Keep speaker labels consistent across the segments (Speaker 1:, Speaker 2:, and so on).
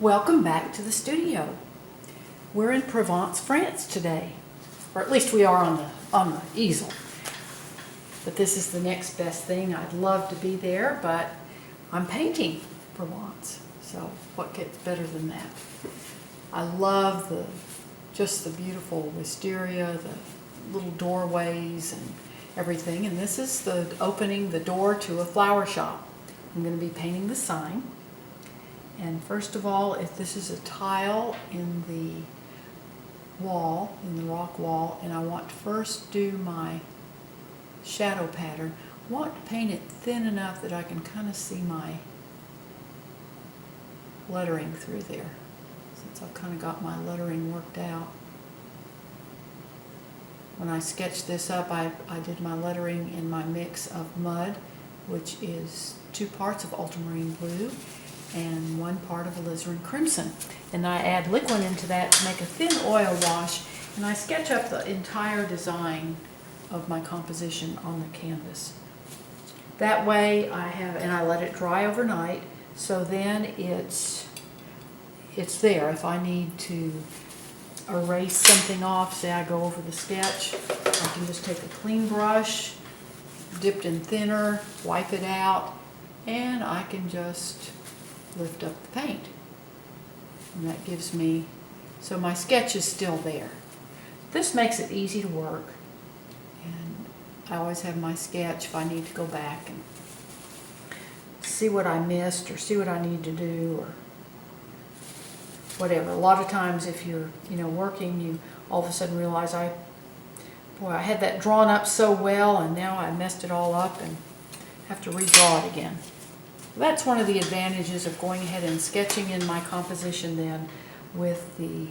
Speaker 1: Welcome back to the studio. We're in Provence, France today, or at least we are on the easel. But this is the next best thing. I'd love to be there, but I'm painting Provence, so what gets better than that? I love just the beautiful wisteria, the little doorways and everything. And this is opening the door to a flower shop. I'm going to be painting the sign. And first of all, if this is a tile in the wall, in the rock wall, and I want to first do my shadow pattern, I want to paint it thin enough that I can kind of see my lettering through there, since I've kind of got my lettering worked out. When I sketched this up, I did my lettering in my mix of mud, which is 2 parts of ultramarine blue and 1 part of alizarin crimson. And I add liquid into that to make a thin oil wash, and I sketch up the entire design of my composition on the canvas. That way and I let it dry overnight, so then it's there. If I need to erase something off, say I go over the sketch, I can just take a clean brush, dipped in thinner, wipe it out, and I can just lift up the paint. And that gives me, so my sketch is still there. This makes it easy to work, and I always have my sketch if I need to go back and see what I missed or see what I need to do or whatever. A lot of times if you're working, you all of a sudden realize I had that drawn up so well and now I messed it all up and have to redraw it again. That's one of the advantages of going ahead and sketching in my composition then with the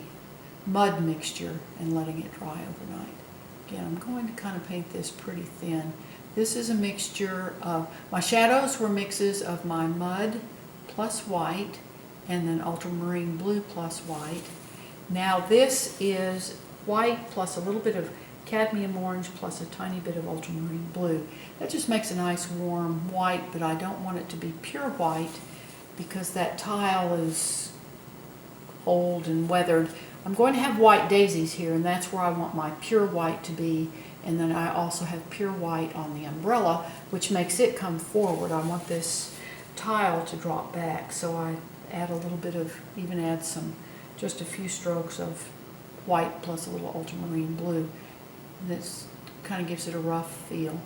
Speaker 1: mud mixture and letting it dry overnight. Again, I'm going to kind of paint this pretty thin. This is a mixture of, my shadows were mixes of my mud plus white and then ultramarine blue plus white. Now this is white plus a little bit of cadmium orange plus a tiny bit of ultramarine blue. That just makes a nice warm white, but I don't want it to be pure white because that tile is old and weathered. I'm going to have white daisies here, and that's where I want my pure white to be. And then I also have pure white on the umbrella, which makes it come forward. I want this tile to drop back, so I add a little bit of, just a few strokes of white plus a little ultramarine blue. This kind of gives it a rough feel.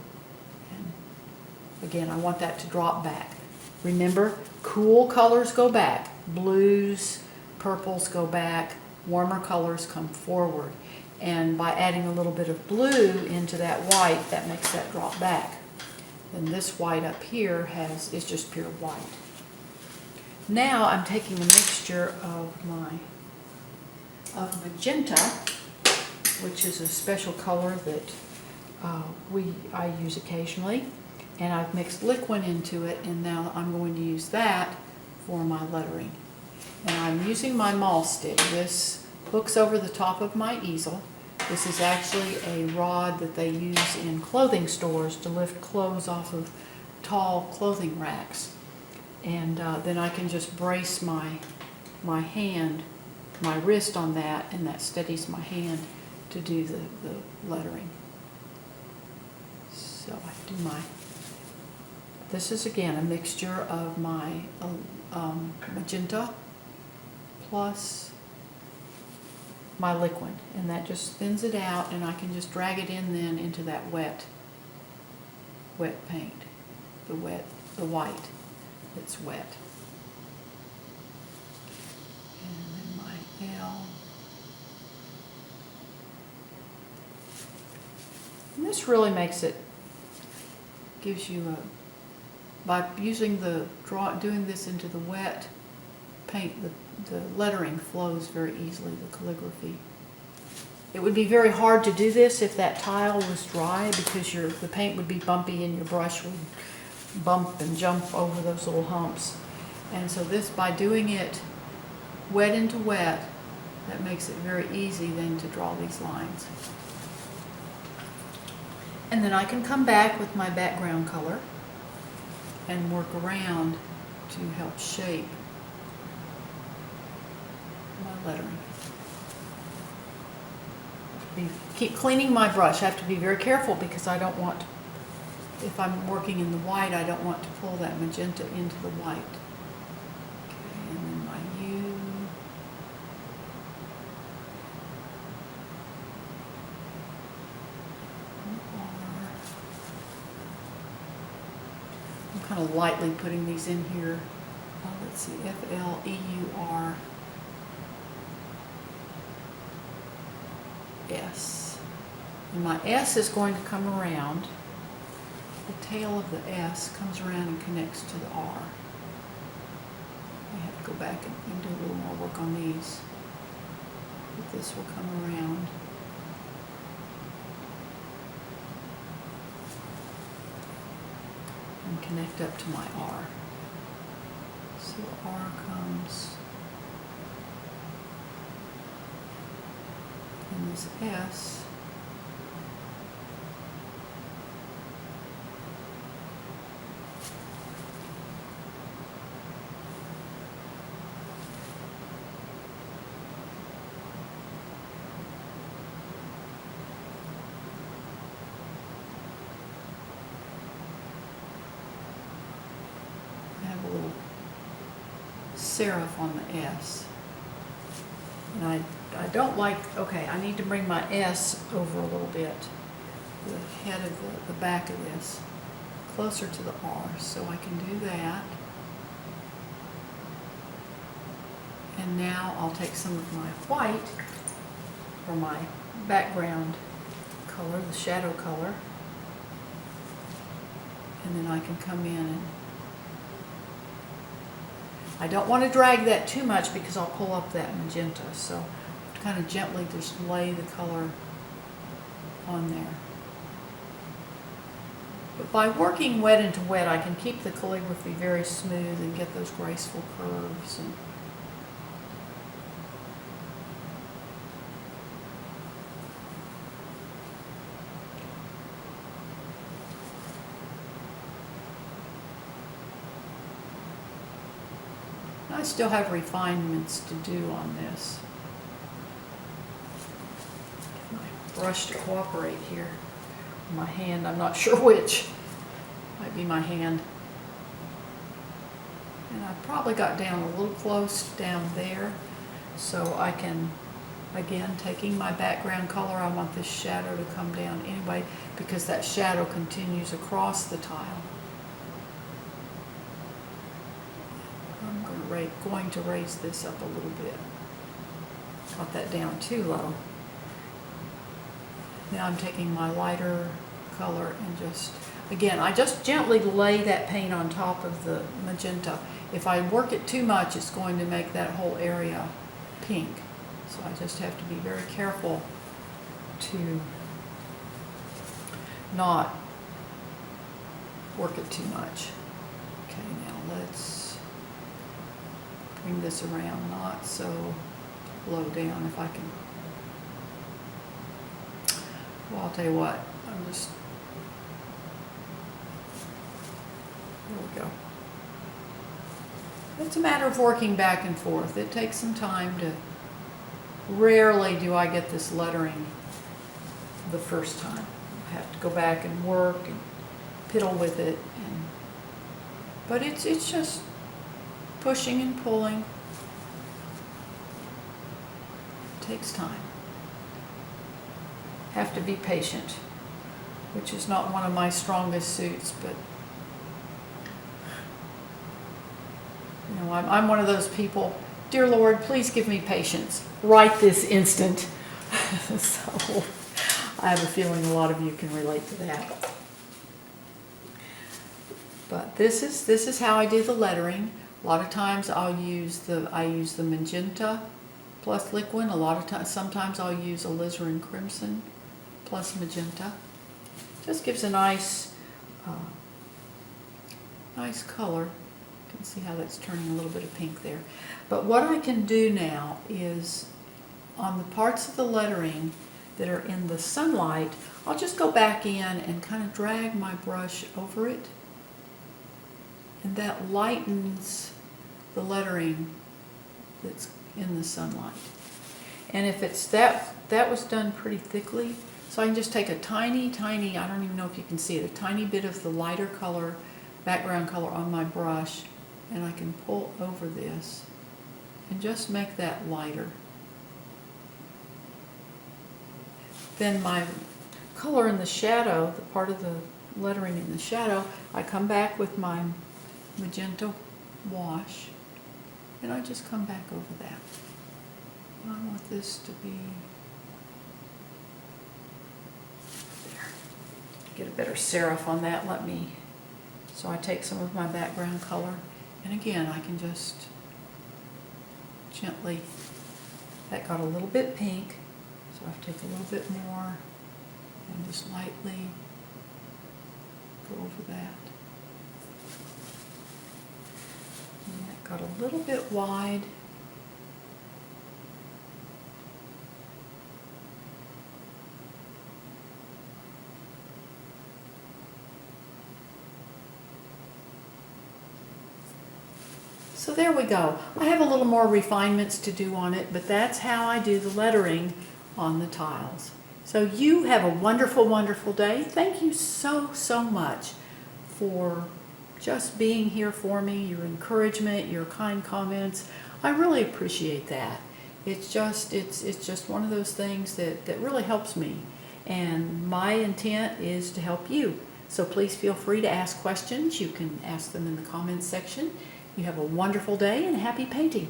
Speaker 1: And again, I want that to drop back. Remember, cool colors go back. Blues, purples go back. Warmer colors come forward. And by adding a little bit of blue into that white, that makes that drop back. Then this white up here is just pure white. Now I'm taking a mixture of magenta, which is a special color that I use occasionally, and I've mixed liquid into it, and now I'm going to use that for my lettering. And I'm using my maul stick. This hooks over the top of my easel. This is actually a rod that they use in clothing stores to lift clothes off of tall clothing racks. And then I can just brace my hand, my wrist on that, and that steadies my hand to do the lettering. So I do this is again a mixture of my magenta plus my liquid, and that just thins it out, and I can just drag it in then into that wet paint, the white that's wet. And then my L. And this really gives you by using doing this into the wet paint, the lettering flows very easily, the calligraphy. It would be very hard to do this if that tile was dry because the paint would be bumpy and your brush would bump and jump over those little humps. And so by doing it wet into wet, that makes it very easy then to draw these lines. And then I can come back with my background color and work around to help shape my lettering. Keep cleaning my brush. I have to be very careful because I don't want, if I'm working in the white, I don't want to pull that magenta into the white. Okay, and then my U. I'm kind of lightly putting these in here. Let's see, F-L-E-U-R. S. And my S is going to come around. The tail of the S comes around and connects to the R. I have to go back and do a little more work on these. But this will come around. And connect up to my R. So R comes. And this S I have a little serif on the S. And I don't like, okay, I need to bring my S over a little bit, the head of the back of this, closer to the R, so I can do that. And now I'll take some of my white, or my background color, the shadow color, and then I can come in and I don't want to drag that too much because I'll pull up that magenta, so kind of gently just lay the color on there. But by working wet into wet, I can keep the calligraphy very smooth and get those graceful curves. And I still have refinements to do on this. Get my brush to cooperate here. My hand, I'm not sure which. Might be my hand. And I probably got down a little close down there, so I can, again, taking my background color, I want this shadow to come down anyway because that shadow continues across the tile. Going to raise this up a little bit. Got that down too low. Now I'm taking my lighter color and just, again, I just gently lay that paint on top of the magenta. If I work it too much, it's going to make that whole area pink. So I just have to be very careful to not work it too much. Okay, now let's bring this around, not so low down if I can. Well, I'll tell you what, I'm just, there we go. It's a matter of working back and forth. It takes some time to, rarely do I get this lettering the first time. I have to go back and work and piddle with it. But it's just pushing and pulling. It takes time. Have to be patient, which is not one of my strongest suits, but you know, I'm one of those people, dear Lord, please give me patience right this instant. So I have a feeling a lot of you can relate to that. But this is how I do the lettering. A lot of times I use the magenta plus liquid. A lot of times, sometimes I'll use alizarin crimson plus magenta. Just gives a nice, nice color. You can see how that's turning a little bit of pink there. But what I can do now is on the parts of the lettering that are in the sunlight, I'll just go back in and kind of drag my brush over it. And that lightens the lettering that's in the sunlight. And if it's that was done pretty thickly, so I can just take a tiny, I don't even know if you can see it, a tiny bit of the lighter color, background color on my brush, and I can pull over this and just make that lighter. Then my color in the shadow, the part of the lettering in the shadow, I come back with my magenta wash, and I just come back over that. I want this to be there. Get a better serif on that. So I take some of my background color, and again I can just gently, that got a little bit pink, so I have to take a little bit more and just lightly go over that. And that got a little bit wide. So there we go. I have a little more refinements to do on it, but that's how I do the lettering on the tiles. So you have a wonderful, wonderful day. Thank you so, so much for just being here for me, your encouragement, your kind comments. I really appreciate that. It's just one of those things that really helps me. And my intent is to help you. So please feel free to ask questions. You can ask them in the comments section. You have a wonderful day and happy painting.